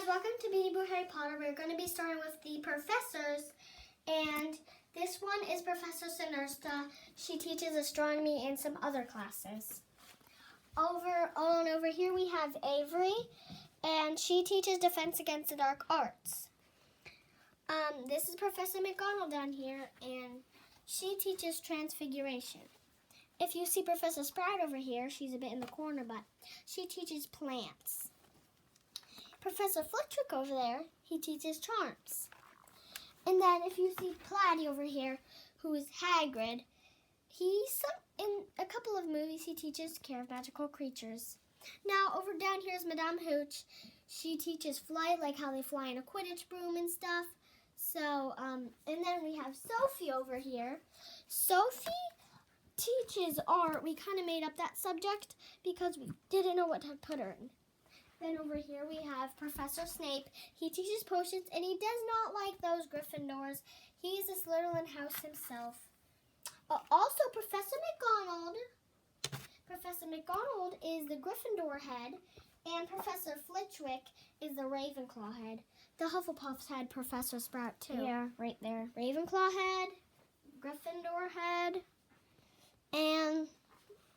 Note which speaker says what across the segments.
Speaker 1: welcome to Beanie Boo Harry Potter. We're going to be starting with the professors, and this one is Professor Sinersta. She teaches astronomy and some other classes. Over here we have Avery, and she teaches defense against the dark arts. This is Professor McGonagall down here, and she teaches transfiguration. If you see Professor Sprout over here, she's a bit in the corner, but she teaches plants. Professor Flitwick over there, he teaches charms. And then if you see Platy over here, who is Hagrid, in a couple of movies, he teaches care of magical creatures. Now, over down here is Madame Hooch. She teaches flight, like how they fly in a Quidditch broom and stuff. So, and then we have Sophie over here. Sophie teaches art. We kind of made up that subject because we didn't know what to put her in. Then over here we have Professor Snape. He teaches potions, and he does not like those Gryffindors. He's a Slytherin house himself. Also, Professor McGonagall is the Gryffindor head, and Professor Flitwick is the Ravenclaw head. The Hufflepuffs had Professor Sprout too.
Speaker 2: Yeah, right there.
Speaker 1: Ravenclaw head, Gryffindor head, and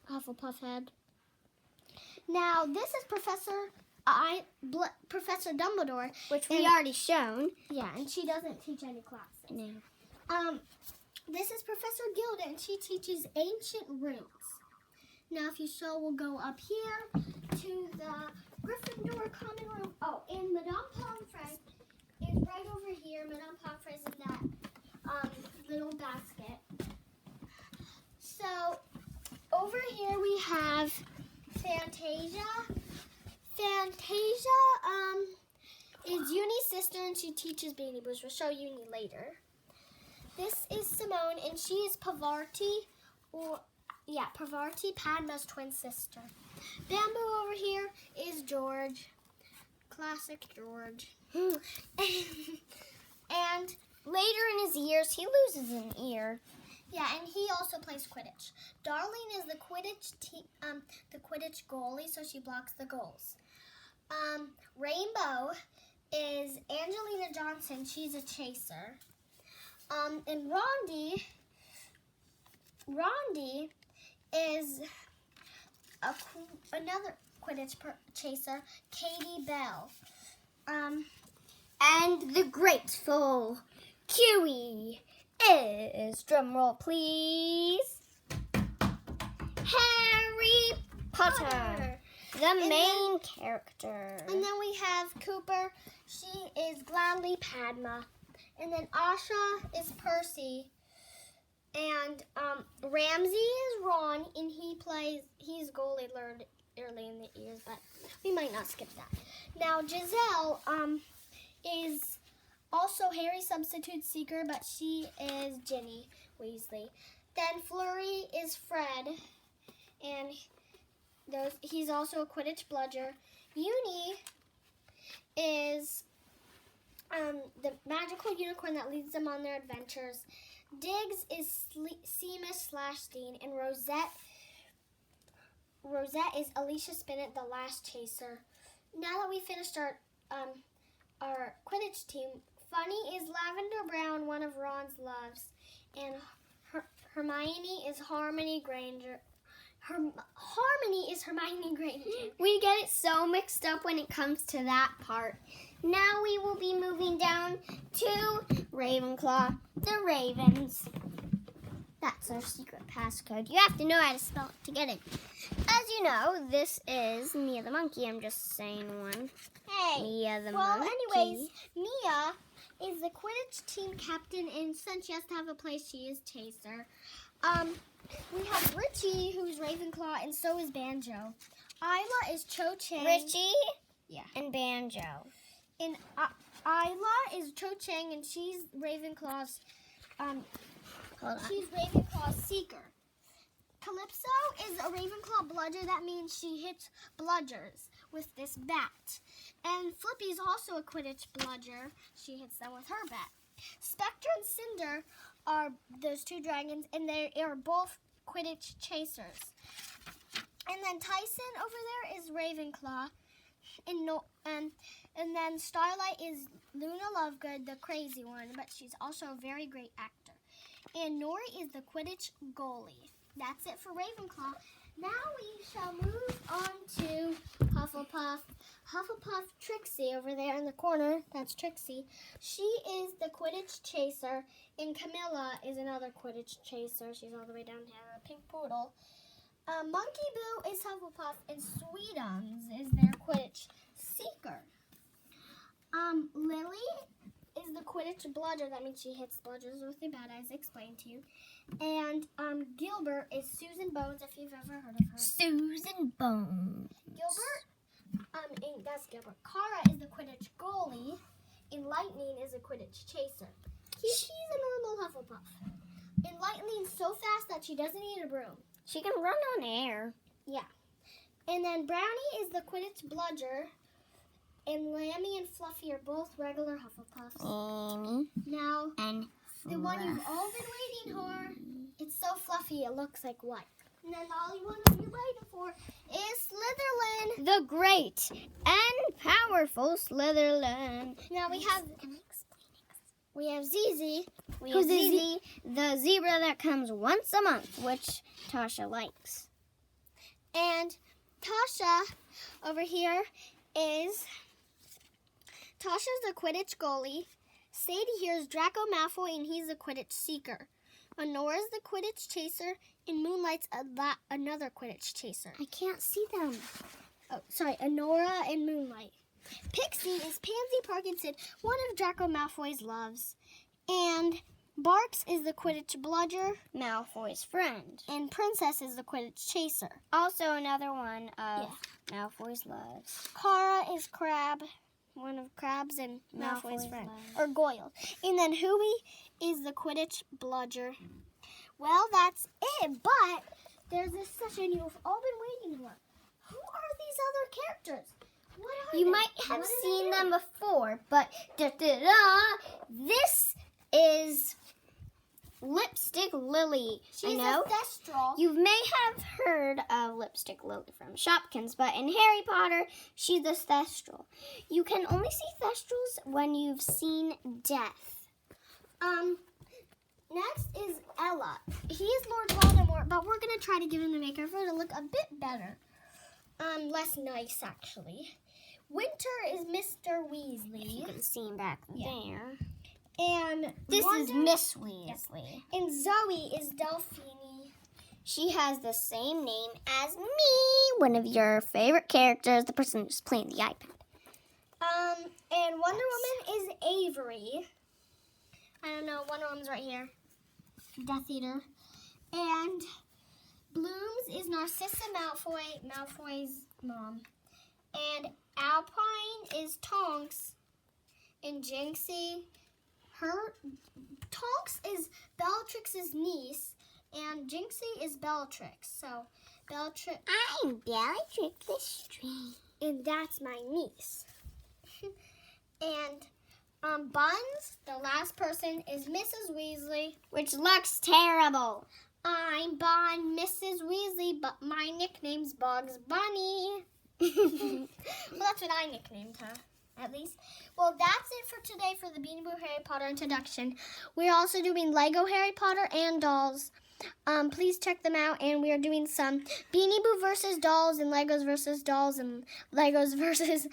Speaker 1: Hufflepuff head. Now, this is Professor Dumbledore,
Speaker 2: Which we already shown.
Speaker 1: Yeah, and she doesn't teach any classes.
Speaker 2: No.
Speaker 1: This is Professor Gilda, and she teaches ancient runes. Now, if you show, we'll go up here to the Gryffindor common room. Oh, and Madame Pomfrey is right over here. Madame Pomfrey is in that little basket. So, over here we have Fantasia. Fantasia is Uni's sister, and she teaches Beanie Boos. We'll show Uni later. This is Simone, and she is Parvati, Padma's twin sister. Bamboo over here is George. Classic George. And
Speaker 2: Later in his years, he loses an ear.
Speaker 1: yeah, and he also plays Quidditch. Darlene is the Quidditch goalie, so she blocks the goals. Rainbow is Angelina Johnson. She's a chaser. And Rondi is another Quidditch chaser, Katie Bell.
Speaker 2: And the grateful Kiwi is, drumroll please, Harry Potter, the main character.
Speaker 1: And then we have Cooper. She is gladly Padma. And then Asha is Percy. And Ramsey is Ron, and he's goalie learned early in the years, but we might not skip that. Now Giselle is also Harry's substitute seeker, but she is Ginny Weasley. Then Flurry is Fred, and he's also a Quidditch bludger. Uni is the magical unicorn that leads them on their adventures. Diggs is Seamus/Dean, and Rosette is Alicia Spinnet, the last chaser. Now that we finished our Quidditch team, Funny is Lavender Brown, one of Ron's loves, and Hermione is Harmony Granger. Harmony is Hermione Granger.
Speaker 2: We get it so mixed up when it comes to that part. Now we will be moving down to Ravenclaw, the Ravens. That's our secret passcode. You have to know how to spell it to get it. As you know, this is Mia the Monkey. I'm just saying one.
Speaker 1: Hey.
Speaker 2: Mia the
Speaker 1: Well,
Speaker 2: Monkey.
Speaker 1: anyways, Mia is the Quidditch team captain, and since she has to have a place, she is chaser. We have Richie, who's Ravenclaw, and so is Banjo. Isla is Cho Chang.
Speaker 2: Richie
Speaker 1: Yeah.
Speaker 2: and Banjo.
Speaker 1: And Isla is Cho Chang, and she's Ravenclaw's seeker. Calypso is a Ravenclaw bludger. That means she hits bludgers with this bat. And Flippy is also a Quidditch bludger. She hits them with her bat. Spectre and Cinder are those two dragons, and they are both Quidditch chasers. And then Tyson over there is Ravenclaw. And then Starlight is Luna Lovegood, the crazy one, but she's also a very great actor. And Nori is the Quidditch goalie. That's it for Ravenclaw. Now we shall move on to Hufflepuff. Hufflepuff Trixie over there in the corner. That's Trixie. She is the Quidditch chaser, and Camilla is another Quidditch chaser. She's all the way down here, a pink poodle. Monkey Boo is Hufflepuff, and Sweetums is their Quidditch seeker. Lily is the Quidditch bludger. That means she hits bludgers really bad, as explained to you. And Gilbert is Susan Bones, if you've ever heard of her.
Speaker 2: Susan Bones.
Speaker 1: Gilbert, that's Gilbert. Kara is the Quidditch goalie, and Lightning is a Quidditch chaser. She's a normal Hufflepuff. And Lightning's so fast that she doesn't need a broom.
Speaker 2: She can run on air.
Speaker 1: Yeah. And then Brownie is the Quidditch bludger, and Lammy and Fluffy are both regular Hufflepuffs.
Speaker 2: Amy
Speaker 1: Now,
Speaker 2: and
Speaker 1: the one you've all been waiting for, it's so fluffy it looks like white. And then the only one that you're waiting for is Slytherin.
Speaker 2: the great and powerful Slytherin.
Speaker 1: Now we have Zizi.
Speaker 2: We have Zizi, the zebra that comes once a month, which Tasha likes.
Speaker 1: And Tasha over here is Tasha's the Quidditch goalie. Sadie here is Draco Malfoy, and he's the Quidditch seeker. Honora's the Quidditch chaser, and Moonlight's another Quidditch chaser.
Speaker 2: I can't see them.
Speaker 1: Oh, sorry, Honora and Moonlight. Pixie is Pansy Parkinson, one of Draco Malfoy's loves. And Barks is the Quidditch bludger,
Speaker 2: Malfoy's friend.
Speaker 1: and Princess is the Quidditch chaser.
Speaker 2: Also another one of Malfoy's loves.
Speaker 1: Kara is Crab, one of Crab's and Malfoy's friend,
Speaker 2: loves.
Speaker 1: or Goyle. And then Huey is the Quidditch bludger. Well, that's it, but there's this session you've all been waiting for. Who are these other characters? What are
Speaker 2: You
Speaker 1: they?
Speaker 2: might have
Speaker 1: What do they
Speaker 2: seen
Speaker 1: do?
Speaker 2: them before, but this is Lipstick Lily.
Speaker 1: She's
Speaker 2: I know.
Speaker 1: a Thestral.
Speaker 2: You may have heard of Lipstick Lily from Shopkins, but in Harry Potter, she's a Thestral. You can only see Thestrals when you've seen death.
Speaker 1: Next is Ella. He is Lord Voldemort, but we're gonna try to give him the makeover to look a bit better. Less nice actually. Winter is Mr. Weasley.
Speaker 2: You can see him back there.
Speaker 1: And
Speaker 2: This is
Speaker 1: Wanda-
Speaker 2: Miss Weasley.
Speaker 1: And Zoe is Delphine.
Speaker 2: She has the same name as me, one of your favorite characters, the person who's playing the iPad.
Speaker 1: And Wonder Woman is Avery. I don't know, Wonder Woman's right here. Death Eater. And Blooms is Narcissa Malfoy, Malfoy's mom. And Alpine is Tonks. And Jinxie, Tonks is Bellatrix's niece. And Jinxie is Bellatrix. So, Bellatrix.
Speaker 2: I'm Bellatrix Lestrange.
Speaker 1: And that's my niece. And Buns, the last person, is Mrs. Weasley.
Speaker 2: Which looks terrible.
Speaker 1: I'm Bun, Mrs. Weasley, but my nickname's Bugs Bunny. Well, that's what I nicknamed her, at least. Well, that's it for today for the Beanie Boo Harry Potter introduction. We're also doing Lego Harry Potter and dolls. Please check them out, and we are doing some Beanie Boo versus dolls and Legos versus dolls and Legos versus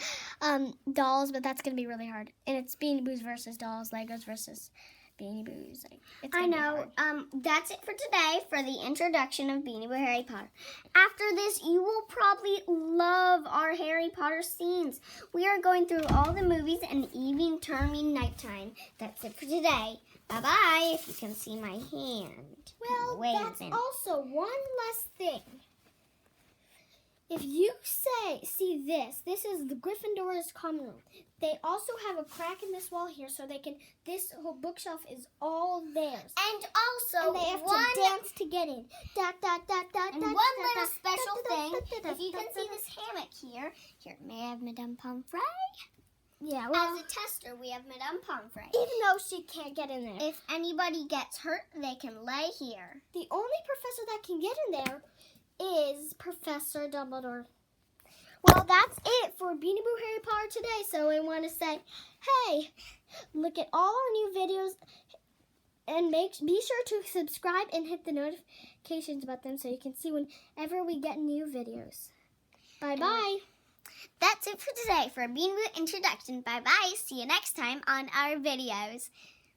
Speaker 1: dolls, but that's going to be really hard. And it's Beanie Boos versus dolls, Legos versus Beanie Boos. It's
Speaker 2: I
Speaker 1: gonna be
Speaker 2: know.
Speaker 1: hard.
Speaker 2: That's it for today for the introduction of Beanie Boo Harry Potter. After this, you will probably love our Harry Potter scenes. We are going through all the movies and even turning nighttime. That's it for today. Bye-bye, if you can see my hand.
Speaker 1: Well, that's
Speaker 2: waving.
Speaker 1: also one last thing. If you see this is the Gryffindor's common room. They also have a crack in this wall here, so this whole bookshelf is all theirs.
Speaker 2: And also,
Speaker 1: And they have to dance to get in.
Speaker 2: And one little special thing, if you can see this hammock here, may I have Madame Pomfrey?
Speaker 1: Yeah, well,
Speaker 2: As a tester, we have Madame Pomfrey.
Speaker 1: even though she can't get in there.
Speaker 2: If anybody gets hurt, they can lay here.
Speaker 1: The only professor that can get in there is Professor Dumbledore. Well, that's it for Beanie Boo Harry Potter today. So I want to say, hey, look at all our new videos and be sure to subscribe and hit the notifications button so you can see whenever we get new videos. Bye-bye.
Speaker 2: That's it for today for Beanie Boo Introduction. Bye-bye. See you next time on our videos.